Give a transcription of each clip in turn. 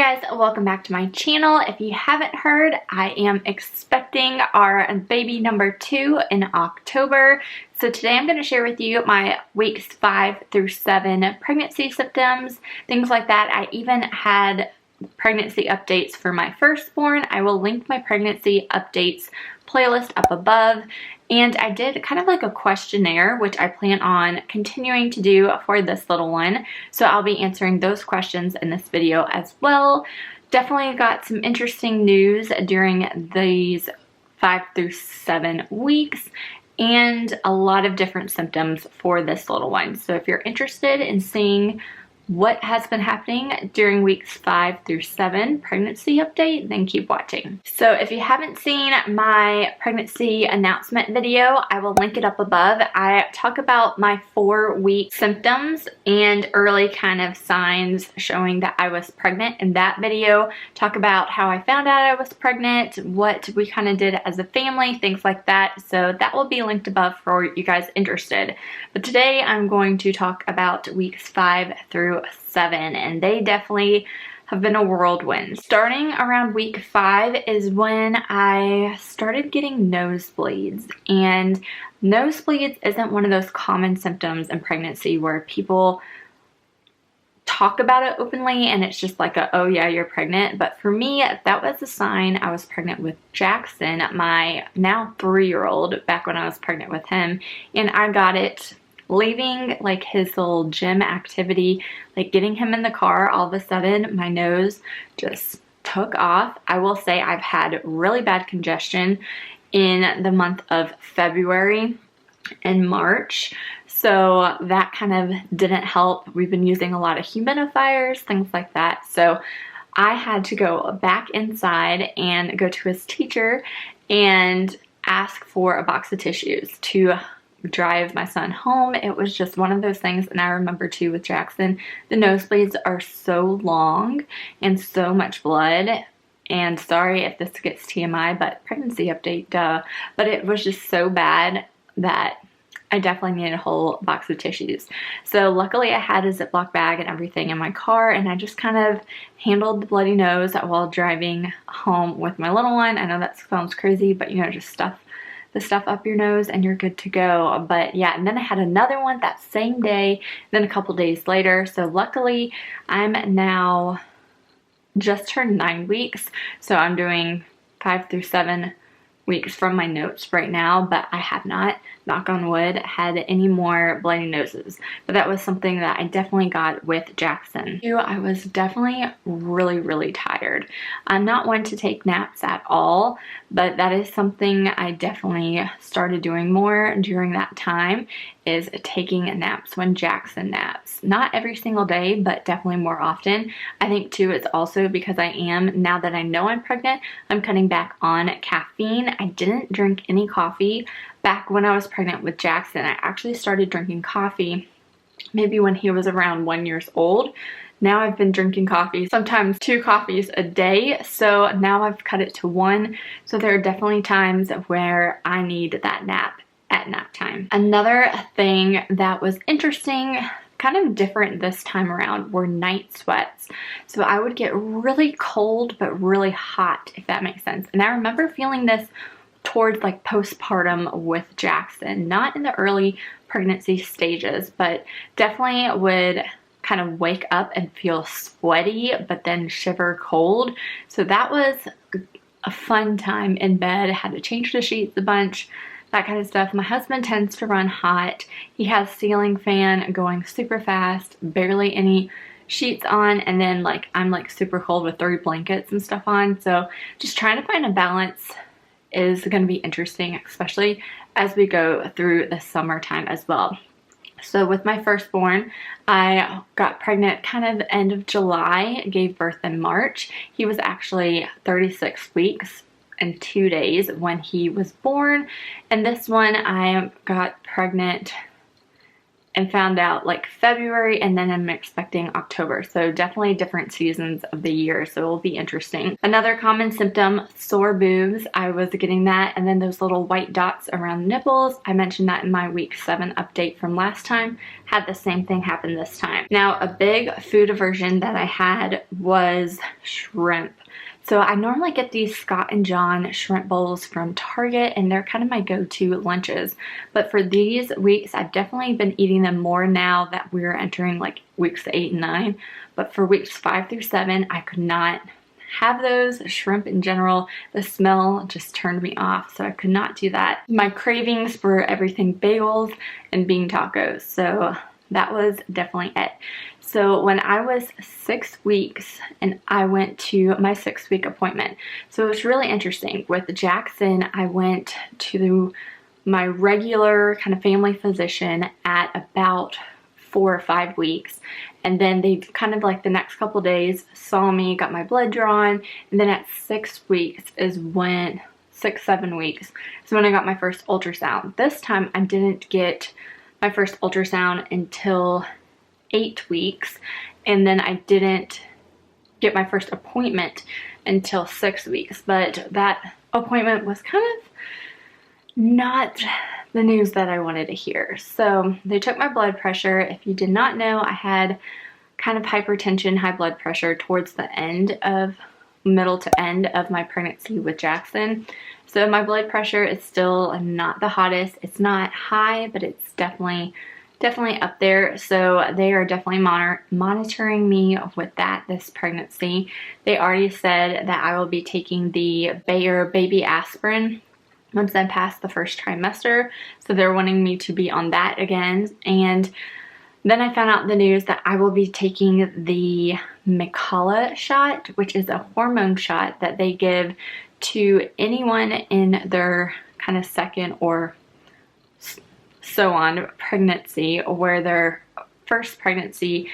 guys, welcome back to my channel. If you haven't heard, I am expecting our baby number 2 in October. So today I'm going to share with you my weeks 5 through 7 pregnancy symptoms, things like that. I even had pregnancy updates for my firstborn. I will link my pregnancy updates playlist up above. And I did kind of like a questionnaire, which I plan on continuing to do for this little one. So I'll be answering those questions in this video as well. Definitely got some interesting news during these 5 through 7 weeks and a lot of different symptoms for this little one. So if you're interested in seeing what has been happening during weeks 5 through 7 pregnancy update, then keep watching. So if you haven't seen my pregnancy announcement video, I will link it up above. I talk about my 4-week symptoms and early kind of signs showing that I was pregnant in that video. Talk about how I found out I was pregnant, what we kind of did as a family, things like that. So that will be linked above for you guys interested. But today I'm going to talk about weeks 5 through 7, and they definitely have been a whirlwind. Starting around week 5 is when I started getting nosebleeds, and nosebleeds isn't one of those common symptoms in pregnancy where people talk about it openly and it's just like a, oh yeah, you're pregnant. But for me, that was a sign I was pregnant with Jackson, my now 3-year-old, back when I was pregnant with him, and I got it leaving like his little gym activity, like getting him in the car. All of a sudden my nose just took off. I will say I've had really bad congestion in the month of February and March, so that kind of didn't help. We've been using a lot of humidifiers, things like that. So I had to go back inside and go to his teacher and ask for a box of tissues to drive my son home. It was just one of those things. And I remember too with Jackson, the nosebleeds are so long and so much blood. And sorry if this gets TMI, but pregnancy update, duh. But it was just so bad that I definitely needed a whole box of tissues. So luckily I had a Ziploc bag and everything in my car, and I just kind of handled the bloody nose while driving home with my little one. I know that sounds crazy, but you know, just stuff the stuff up your nose and you're good to go. But yeah, and then I had another one that same day, then a couple days later. So luckily I'm now just turned 9 weeks, so I'm doing 5 through 7 weeks from my notes right now, but I have not, knock on wood, had any more bloody noses. But that was something that I definitely got with Jackson. I was definitely really tired. I'm not one to take naps at all, but that is something I definitely started doing more during that time, is taking naps when Jackson naps. Not every single day, but definitely more often. I think too it's also because I am, now that I know I'm pregnant, I'm cutting back on caffeine. I didn't drink any coffee back when I was pregnant with Jackson. I actually started drinking coffee maybe when he was around 1 year old. Now I've been drinking coffee, sometimes 2 coffees a day. So now I've cut it to 1. So there are definitely times where I need that nap at nap time. Another thing that was interesting, kind of different this time around, were night sweats. So I would get really cold but really hot, if that makes sense. And I remember feeling this towards like postpartum with Jackson, not in the early pregnancy stages, but definitely would kind of wake up and feel sweaty but then shiver cold. So that was a fun time in bed. I had to change the sheets a bunch, that kind of stuff. My husband tends to run hot. He has ceiling fan going super fast, barely any sheets on, and then like I'm like super cold with 3 blankets and stuff on. So just trying to find a balance is going to be interesting, especially as we go through the summertime as well. So with my firstborn, I got pregnant kind of end of July, gave birth in March. He was actually 36 weeks and 2 days when he was born. And this one I got pregnant and found out like February, and then I'm expecting October. So definitely different seasons of the year, so it'll be interesting. Another common symptom, sore boobs. I was getting that, and then those little white dots around the nipples. I mentioned that in my week 7 update from last time. Had the same thing happen this time. Now, a big food aversion that I had was shrimp. So I normally get these Scott and John shrimp bowls from Target, and they're kind of my go-to lunches. But for these weeks, I've definitely been eating them more now that we're entering like weeks 8 and 9. But for weeks 5 through 7, I could not have those. Shrimp in general, the smell just turned me off, so I could not do that. My cravings were everything bagels and bean tacos, so that was definitely it. So when I was 6 weeks, and I went to my 6-week appointment. So it was really interesting. With Jackson, I went to my regular kind of family physician at about 4 or 5 weeks. And then they kind of like the next couple days saw me, got my blood drawn. And then at 6 weeks is when, 6, 7 weeks is when I got my first ultrasound. This time I didn't get my first ultrasound until 8 weeks, and then I didn't get my first appointment until 6 weeks. But that appointment was kind of not the news that I wanted to hear. So they took my blood pressure. If you did not know, I had kind of hypertension, high blood pressure towards the end of, middle to end of my pregnancy with Jackson. So my blood pressure is still not the hottest. It's not high, but it's definitely up there. So they are definitely monitoring me with that this pregnancy. They already said that I will be taking the Bayer baby aspirin once I pass the first trimester. So they're wanting me to be on that again. And then I found out the news that I will be taking the Micala shot, which is a hormone shot that they give to anyone in their kind of second or so on pregnancy, where their first pregnancy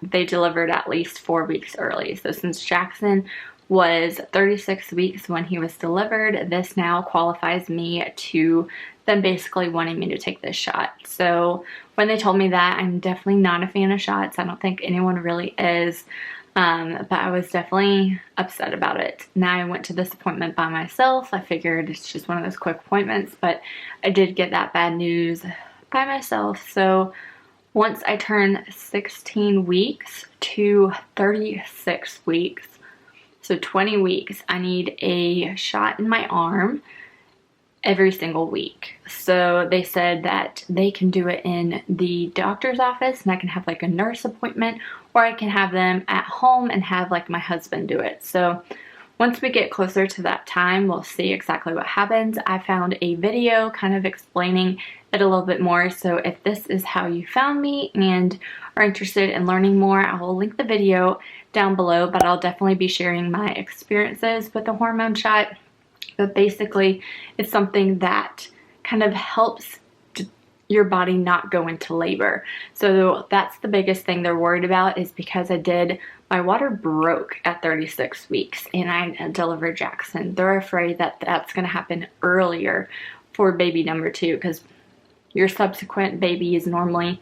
they delivered at least 4 weeks early. So since Jackson was 36 weeks when he was delivered, this now qualifies me to them basically wanting me to take this shot. So when they told me that, I'm definitely not a fan of shots. I don't think anyone really is. But I was definitely upset about it. Now I went to this appointment by myself. I figured it's just one of those quick appointments, but I did get that bad news by myself. So once I turn 16 weeks to 36 weeks, so 20 weeks, I need a shot in my arm every single week. So they said that they can do it in the doctor's office, and I can have like a nurse appointment, or I can have them at home and have like my husband do it. So once we get closer to that time, we'll see exactly what happens. I found a video kind of explaining it a little bit more. So if this is how you found me and are interested in learning more, I will link the video down below, but I'll definitely be sharing my experiences with the hormone shot. But basically, it's something that kind of helps your body not go into labor. So that's the biggest thing they're worried about, is because my water broke at 36 weeks and I delivered Jackson. They're afraid that that's going to happen earlier for baby number 2, because your subsequent babies normally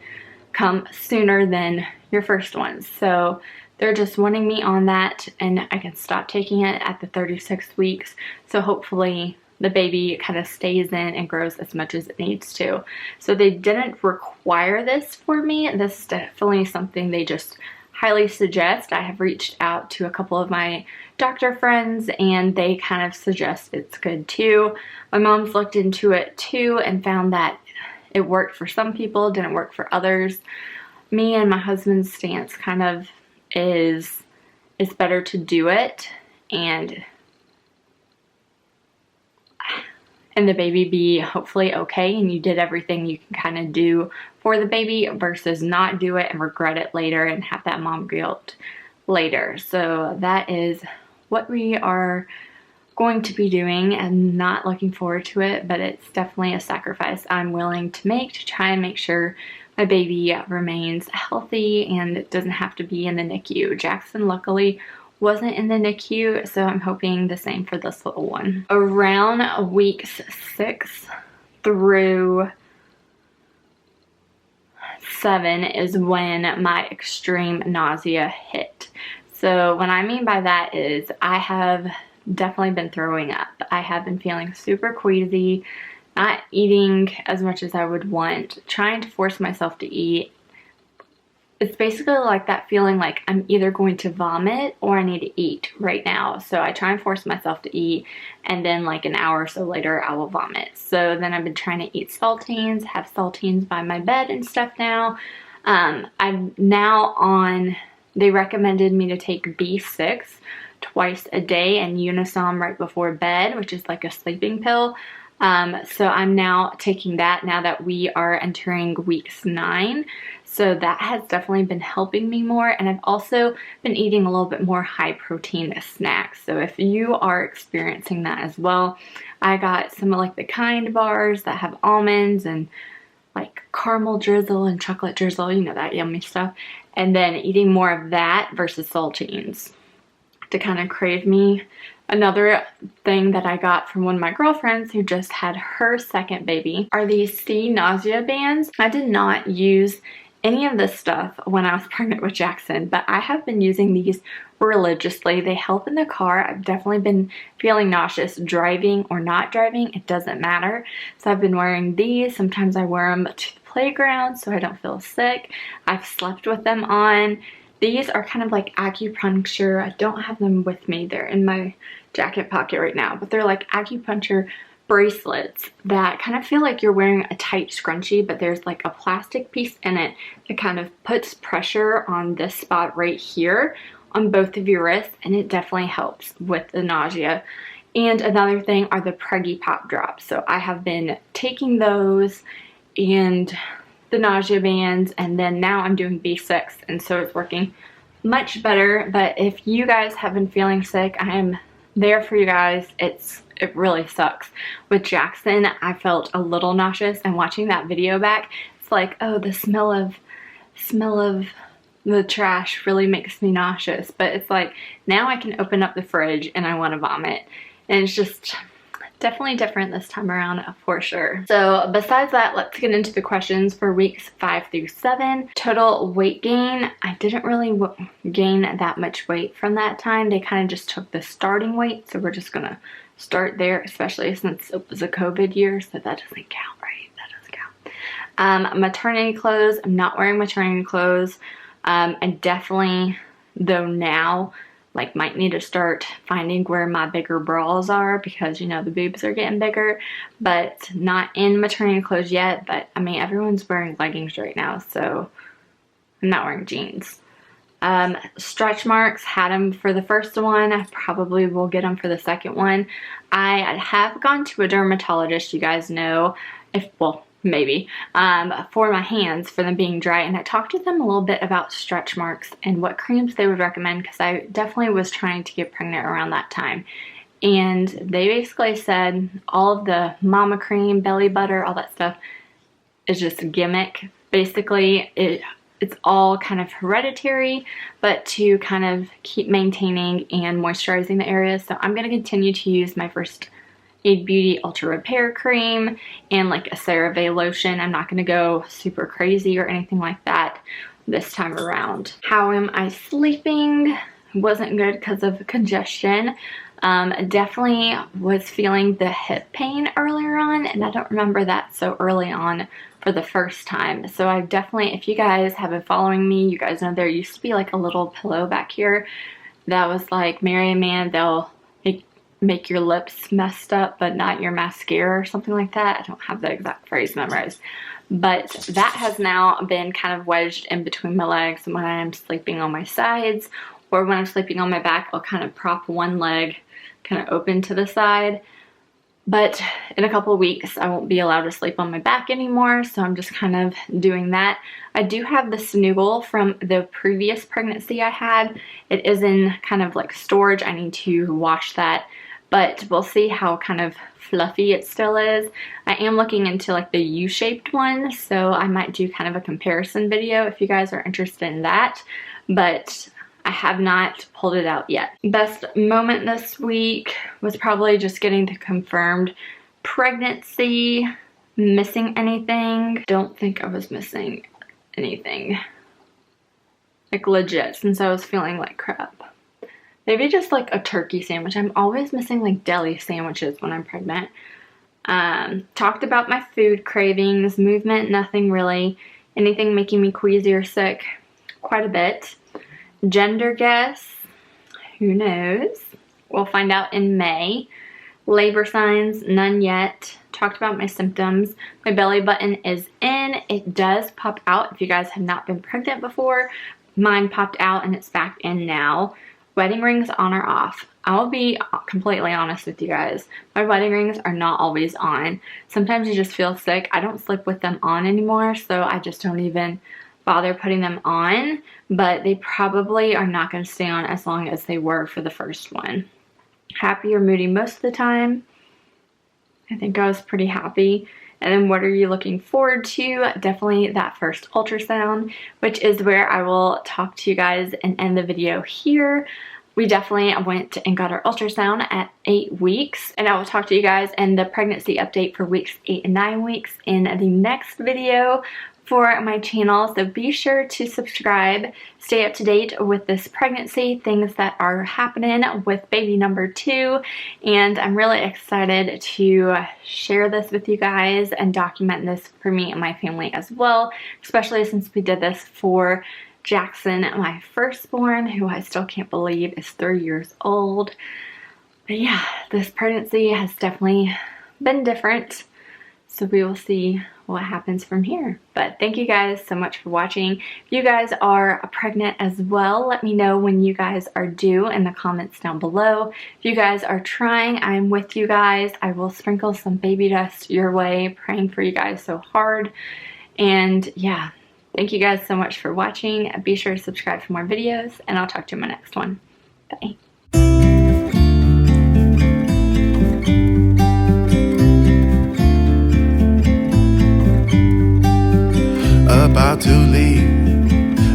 come sooner than your first ones. So they're just wanting me on that, and I can stop taking it at the 36 weeks. So hopefully the baby kind of stays in and grows as much as it needs to. So they didn't require this for me. This is definitely something they just highly suggest. I have reached out to a couple of my doctor friends, and they kind of suggest it's good too. My mom's looked into it too and found that it worked for some people, didn't work for others. Me and my husband's stance kind of is it's better to do it and the baby be hopefully okay, and you did everything you can kind of do for the baby, versus not do it and regret it later and have that mom guilt later. So that is what we are going to be doing, and not looking forward to it, but it's definitely a sacrifice I'm willing to make to try and make sure my baby remains healthy and it doesn't have to be in the NICU. Jackson luckily wasn't in the NICU, so I'm hoping the same for this little one. Around weeks 6 through 7 is when my extreme nausea hit. So what I mean by that is I have definitely been throwing up. I have been feeling super queasy, not eating as much as I would want, trying to force myself to eat. It's basically like that feeling like I'm either going to vomit or I need to eat right now. So I try and force myself to eat, and then like an hour or so later I will vomit. So then I've been trying to eat saltines, have saltines by my bed and stuff now. I'm now on, they recommended me to take B6 twice a day and Unisom right before bed, which is like a sleeping pill. So I'm now taking that now that we are entering weeks 9. So that has definitely been helping me more. And I've also been eating a little bit more high protein snacks. So if you are experiencing that as well, I got some of like the Kind bars that have almonds and like caramel drizzle and chocolate drizzle, you know, that yummy stuff. And then eating more of that versus saltines to kind of crave me. Another thing that I got from one of my girlfriends who just had her second baby are these C nausea bands. I did not use any of this stuff when I was pregnant with Jackson, but I have been using these religiously. They help in the car. I've definitely been feeling nauseous driving or not driving. It doesn't matter. So I've been wearing these. Sometimes I wear them to the playground so I don't feel sick. I've slept with them on. These are kind of like acupuncture. I don't have them with me. They're in my jacket pocket right now, but they're like acupuncture bracelets that kind of feel like you're wearing a tight scrunchie, but there's like a plastic piece in it that kind of puts pressure on this spot right here on both of your wrists, and it definitely helps with the nausea. And another thing are the Preggy Pop Drops. So I have been taking those and the nausea bands, and then now I'm doing B6, and so it's working much better. But if you guys have been feeling sick, I am there for you guys. It really sucks. With Jackson, I felt a little nauseous, and watching that video back, it's like, oh, the smell of the trash really makes me nauseous. But it's like, now I can open up the fridge and I want to vomit. And it's just definitely different this time around for sure. So besides that, let's get into the questions for weeks 5 through 7. Total weight gain. I didn't really gain that much weight from that time. They kind of just took the starting weight. So we're just going to start there, especially since it was a COVID year. So that doesn't count, right? That doesn't count. Maternity clothes. I'm not wearing maternity clothes. And definitely, though, now like might need to start finding where my bigger bras are, because you know the boobs are getting bigger, but not in maternity clothes yet. But I mean, everyone's wearing leggings right now, so I'm not wearing jeans. Stretch marks, had them for the first one. I probably will get them for the second one. I have gone to a dermatologist, you guys know, maybe, for my hands, for them being dry, and I talked to them a little bit about stretch marks and what creams they would recommend, because I definitely was trying to get pregnant around that time. And they basically said all of the mama cream, belly butter, all that stuff is just a gimmick. Basically, it's all kind of hereditary, but to kind of keep maintaining and moisturizing the area. So I'm going to continue to use my First Aid Beauty Ultra Repair Cream and like a CeraVe lotion. I'm not going to go super crazy or anything like that this time around. How am I sleeping? Wasn't good because of congestion. Definitely was feeling the hip pain earlier on, and I don't remember that so early on for the first time. So I definitely, if you guys have been following me, you guys know there used to be like a little pillow back here that was like, Mary and Man, they'll make your lips messed up but not your mascara or something like that. I don't have the exact phrase memorized, but that has now been kind of wedged in between my legs when I'm sleeping on my sides, or when I'm sleeping on my back, I'll kind of prop one leg kind of open to the side. But in a couple of weeks I won't be allowed to sleep on my back anymore, so I'm just kind of doing that. I do have the Snuggle from the previous pregnancy I had. It is in kind of like storage. I need to wash that, but we'll see how kind of fluffy it still is. I am looking into like the U-shaped one, so I might do kind of a comparison video if you guys are interested in that, but I have not pulled it out yet. Best moment this week was probably just getting the confirmed pregnancy. Missing anything? Don't think I was missing anything. Like legit, since I was feeling like crap. Maybe just like a turkey sandwich. I'm always missing like deli sandwiches when I'm pregnant. Talked about my food cravings, movement, nothing really. Anything making me queasy or sick, quite a bit. Gender guess, who knows? We'll find out in May. Labor signs, none yet. Talked about my symptoms. My belly button is in. It does pop out if you guys have not been pregnant before. Mine popped out and it's back in now. Wedding rings on or off? I'll be completely honest with you guys. My wedding rings are not always on. Sometimes you just feel sick. I don't sleep with them on anymore, so I just don't even bother putting them on. But they probably are not going to stay on as long as they were for the first one. Happy or moody most of the time? I think I was pretty happy. And then what are you looking forward to? Definitely that first ultrasound, which is where I will talk to you guys and end the video here. We definitely went and got our ultrasound at 8 weeks, and I will talk to you guys in the pregnancy update for weeks 8 and 9 weeks in the next video for my channel. So be sure to subscribe, stay up to date with this pregnancy, things that are happening with baby number 2, and I'm really excited to share this with you guys and document this for me and my family as well, especially since we did this for Jackson, my firstborn, who I still can't believe is 3 years old. But yeah, this pregnancy has definitely been different, so we will see what happens from here. But thank you guys so much for watching. If you guys are pregnant as well, let me know when you guys are due in the comments down below. If you guys are trying, I'm with you guys. I will sprinkle some baby dust your way, praying for you guys so hard. And yeah, thank you guys so much for watching. Be sure to subscribe for more videos, and I'll talk to you in my next one. Bye. About to leave,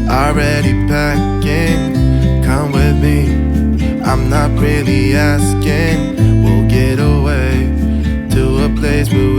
already packing. Come with me, I'm not really asking. We'll get away to a place where we